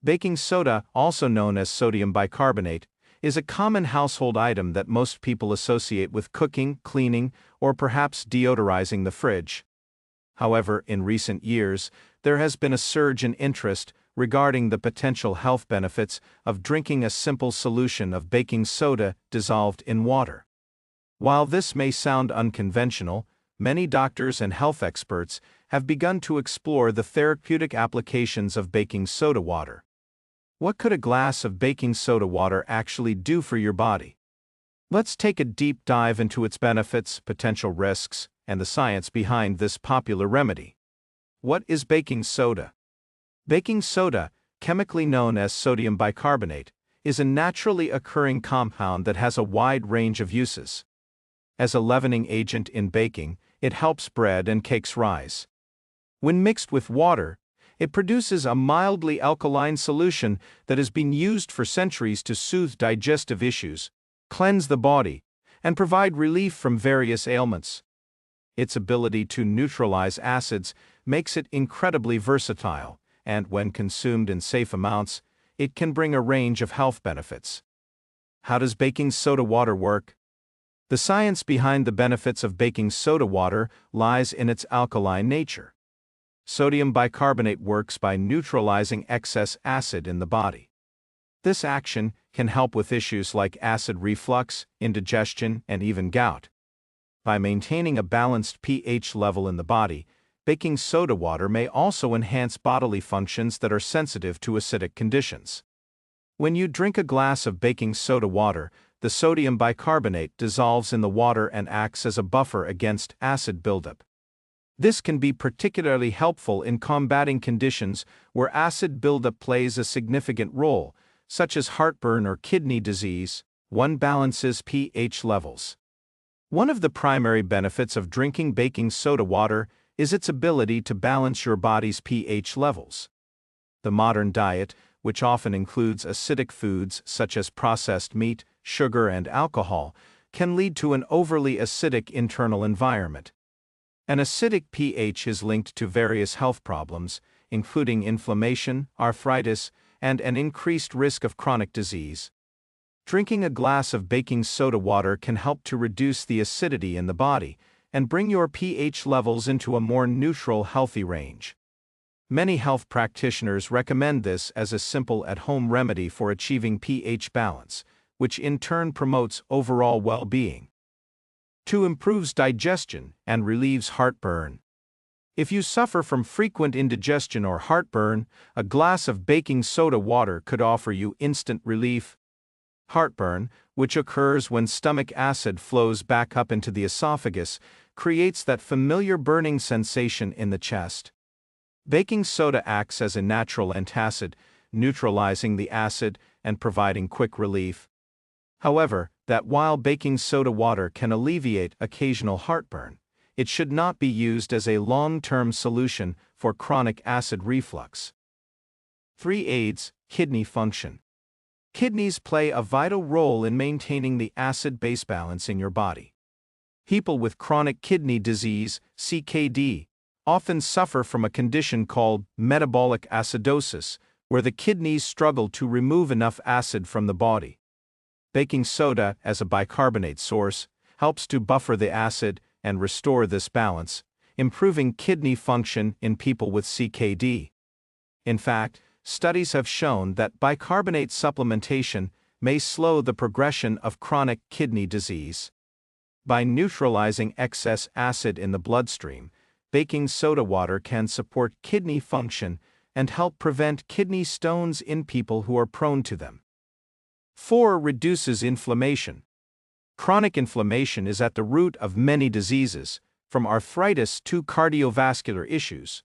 Baking soda, also known as sodium bicarbonate, is a common household item that most people associate with cooking, cleaning, or perhaps deodorizing the fridge. However, in recent years, there has been a surge in interest regarding the potential health benefits of drinking a simple solution of baking soda dissolved in water. While this may sound unconventional, many doctors and health experts have begun to explore the therapeutic applications of baking soda water. What could a glass of baking soda water actually do for your body? Let's take a deep dive into its benefits, potential risks, and the science behind this popular remedy. What is baking soda? Baking soda, chemically known as sodium bicarbonate, is a naturally occurring compound that has a wide range of uses. As a leavening agent in baking, it helps bread and cakes rise. When mixed with water, it produces a mildly alkaline solution that has been used for centuries to soothe digestive issues, cleanse the body, and provide relief from various ailments. Its ability to neutralize acids makes it incredibly versatile, and when consumed in safe amounts, it can bring a range of health benefits. How does baking soda water work? The science behind the benefits of baking soda water lies in its alkaline nature. Sodium bicarbonate works by neutralizing excess acid in the body. This action can help with issues like acid reflux, indigestion, and even gout. By maintaining a balanced pH level in the body, baking soda water may also enhance bodily functions that are sensitive to acidic conditions. When you drink a glass of baking soda water, the sodium bicarbonate dissolves in the water and acts as a buffer against acid buildup. This can be particularly helpful in combating conditions where acid buildup plays a significant role, such as heartburn or kidney disease. One balances pH levels. One of the primary benefits of drinking baking soda water is its ability to balance your body's pH levels. The modern diet, which often includes acidic foods such as processed meat, sugar, and alcohol, can lead to an overly acidic internal environment. An acidic pH is linked to various health problems, including inflammation, arthritis, and an increased risk of chronic disease. Drinking a glass of baking soda water can help to reduce the acidity in the body and bring your pH levels into a more neutral, healthy range. Many health practitioners recommend this as a simple at-home remedy for achieving pH balance, which in turn promotes overall well-being. 2. Improves digestion and relieves heartburn. If you suffer from frequent indigestion or heartburn, a glass of baking soda water could offer you instant relief. Heartburn, which occurs when stomach acid flows back up into the esophagus, creates that familiar burning sensation in the chest. Baking soda acts as a natural antacid, neutralizing the acid and providing quick relief. However, that while baking soda water can alleviate occasional heartburn, it should not be used as a long-term solution for chronic acid reflux. 3. Aids kidney function. Kidneys play a vital role in maintaining the acid-base balance in your body. People with chronic kidney disease, CKD, often suffer from a condition called metabolic acidosis, where the kidneys struggle to remove enough acid from the body. Baking soda, as a bicarbonate source, helps to buffer the acid and restore this balance, improving kidney function in people with CKD. In fact, studies have shown that bicarbonate supplementation may slow the progression of chronic kidney disease. By neutralizing excess acid in the bloodstream, baking soda water can support kidney function and help prevent kidney stones in people who are prone to them. 4. Reduces inflammation. Chronic inflammation is at the root of many diseases, from arthritis to cardiovascular issues.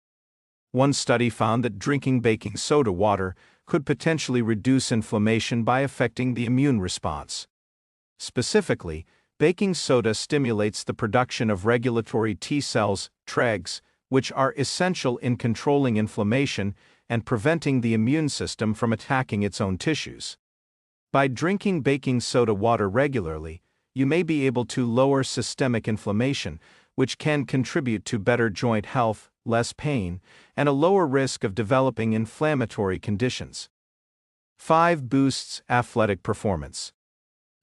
One study found that drinking baking soda water could potentially reduce inflammation by affecting the immune response. Specifically, baking soda stimulates the production of regulatory T cells, TREGs, which are essential in controlling inflammation and preventing the immune system from attacking its own tissues. By drinking baking soda water regularly, you may be able to lower systemic inflammation, which can contribute to better joint health, less pain, and a lower risk of developing inflammatory conditions. 5. Boosts athletic performance.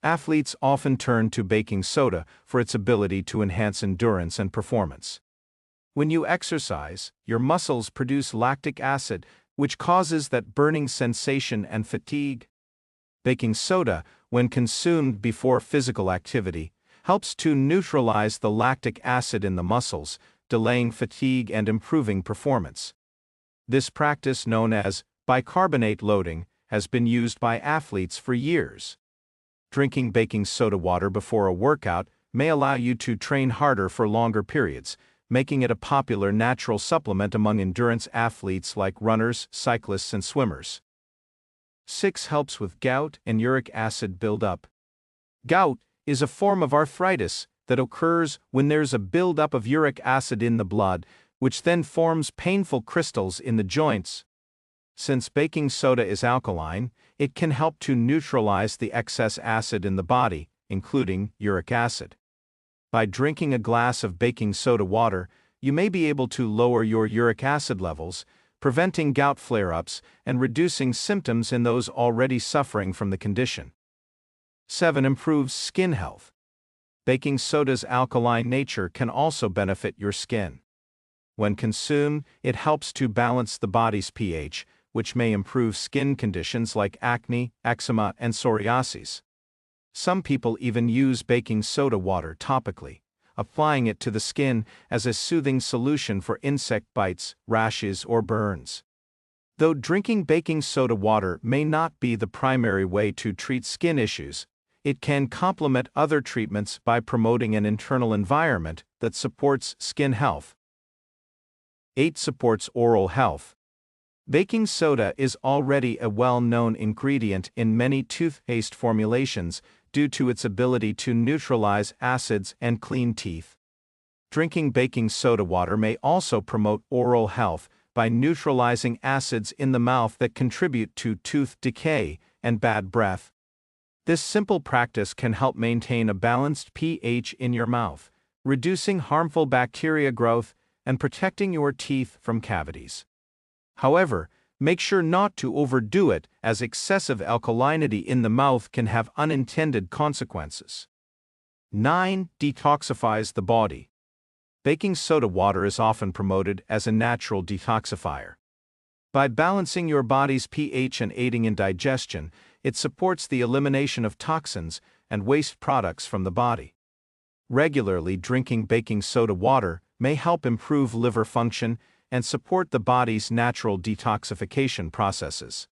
Athletes often turn to baking soda for its ability to enhance endurance and performance. When you exercise, your muscles produce lactic acid, which causes that burning sensation and fatigue. Baking soda, when consumed before physical activity, helps to neutralize the lactic acid in the muscles, delaying fatigue and improving performance. This practice, known as bicarbonate loading, has been used by athletes for years. Drinking baking soda water before a workout may allow you to train harder for longer periods, making it a popular natural supplement among endurance athletes like runners, cyclists, and swimmers. 6. Helps with gout and uric acid buildup. Gout is a form of arthritis that occurs when there's a buildup of uric acid in the blood, which then forms painful crystals in the joints. Since baking soda is alkaline, it can help to neutralize the excess acid in the body, including uric acid. By drinking a glass of baking soda water, you may be able to lower your uric acid levels, preventing gout flare-ups and reducing symptoms in those already suffering from the condition. 7. Improves skin health. Baking soda's alkaline nature can also benefit your skin. When consumed, it helps to balance the body's pH, which may improve skin conditions like acne, eczema, and psoriasis. Some people even use baking soda water topically, applying it to the skin as a soothing solution for insect bites, rashes, or burns. Though drinking baking soda water may not be the primary way to treat skin issues, it can complement other treatments by promoting an internal environment that supports skin health. 8. Supports oral health. Baking soda is already a well-known ingredient in many toothpaste formulations due to its ability to neutralize acids and clean teeth. Drinking baking soda water may also promote oral health by neutralizing acids in the mouth that contribute to tooth decay and bad breath. This simple practice can help maintain a balanced pH in your mouth, reducing harmful bacteria growth and protecting your teeth from cavities. However, make sure not to overdo it, as excessive alkalinity in the mouth can have unintended consequences. 9. Detoxifies the body. Baking soda water is often promoted as a natural detoxifier. By balancing your body's pH and aiding in digestion, it supports the elimination of toxins and waste products from the body. Regularly drinking baking soda water may help improve liver function and support the body's natural detoxification processes.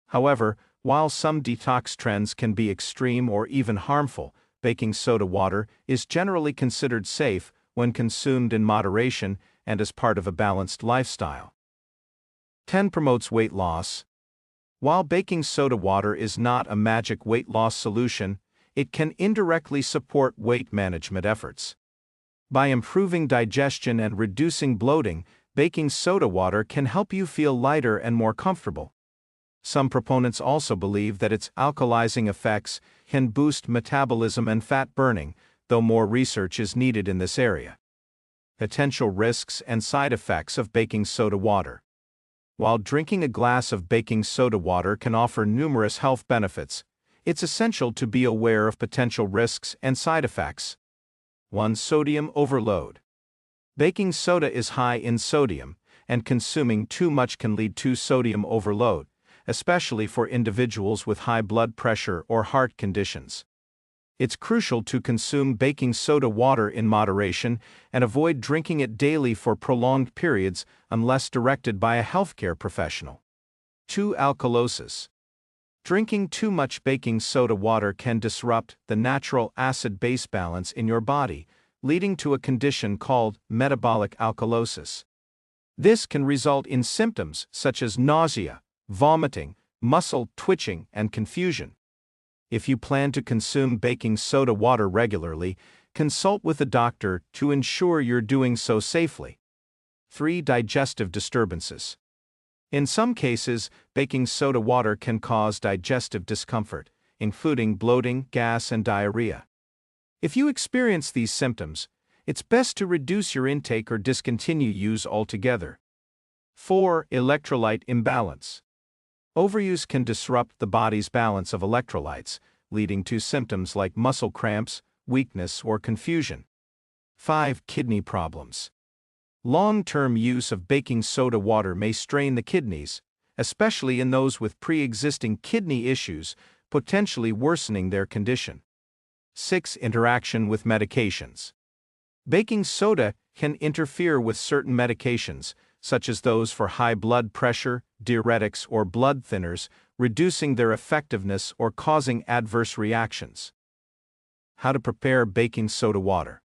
However, while some detox trends can be extreme or even harmful, baking soda water is generally considered safe when consumed in moderation and as part of a balanced lifestyle. 10. Promotes weight loss. While baking soda water is not a magic weight loss solution, it can indirectly support weight management efforts. By improving digestion and reducing bloating, baking soda water can help you feel lighter and more comfortable. Some proponents also believe that its alkalizing effects can boost metabolism and fat burning, though more research is needed in this area. Potential risks and side effects of baking soda water. While drinking a glass of baking soda water can offer numerous health benefits, it's essential to be aware of potential risks and side effects. 1. Sodium overload. Baking soda is high in sodium, and consuming too much can lead to sodium overload, especially for individuals with high blood pressure or heart conditions. It's crucial to consume baking soda water in moderation and avoid drinking it daily for prolonged periods unless directed by a healthcare professional. 2. Alkalosis. Drinking too much baking soda water can disrupt the natural acid-base balance in your body, leading to a condition called metabolic alkalosis. This can result in symptoms such as nausea, vomiting, muscle twitching, and confusion. If you plan to consume baking soda water regularly, consult with a doctor to ensure you're doing so safely. 3. Digestive disturbances. In some cases, baking soda water can cause digestive discomfort, including bloating, gas, and diarrhea. If you experience these symptoms, it's best to reduce your intake or discontinue use altogether. 4. Electrolyte imbalance. Overuse can disrupt the body's balance of electrolytes, leading to symptoms like muscle cramps, weakness, or confusion. 5. Kidney problems. Long-term use of baking soda water may strain the kidneys, especially in those with pre-existing kidney issues, potentially worsening their condition. 6. Interaction with medications. Baking soda can interfere with certain medications, such as those for high blood pressure, diuretics, or blood thinners, reducing their effectiveness or causing adverse reactions. How to prepare baking soda water.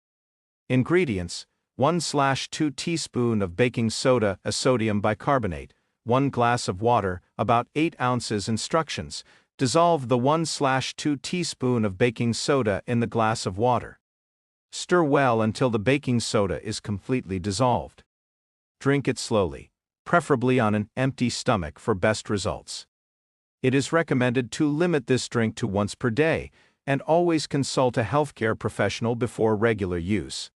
Ingredients: 1/2 teaspoon of baking soda, a sodium bicarbonate, 1 glass of water, about 8 ounces. Instructions: dissolve the 1/2 teaspoon of baking soda in the glass of water. Stir well until the baking soda is completely dissolved. Drink it slowly, preferably on an empty stomach for best results. It is recommended to limit this drink to once per day, and always consult a healthcare professional before regular use.